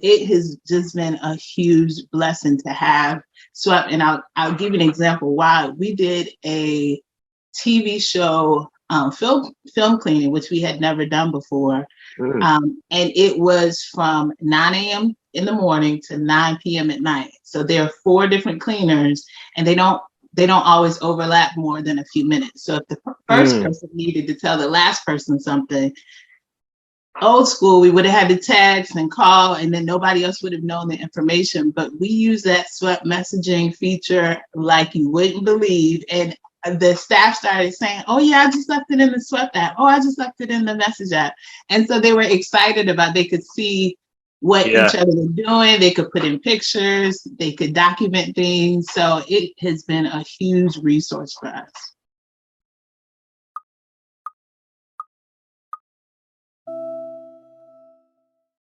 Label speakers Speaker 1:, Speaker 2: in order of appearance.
Speaker 1: it has just been a huge blessing to have Swept. And I'll give you an example why. We did a TV show, film cleaning, which we had never done before. And it was from 9 a.m. in the morning to 9 p.m. at night. So there are 4 different cleaners, and they don't always overlap more than a few minutes. So if the first person needed to tell the last person something, old school, we would have had to text and call, and then nobody else would have known the information. But we use that Swept messaging feature like you wouldn't believe. And the staff started saying, oh yeah, I just left it in the Swept app. Oh, I just left it in the message app. And so they were excited about, they could see what each other were doing. They could put in pictures, they could document things. So it has been a huge resource for us.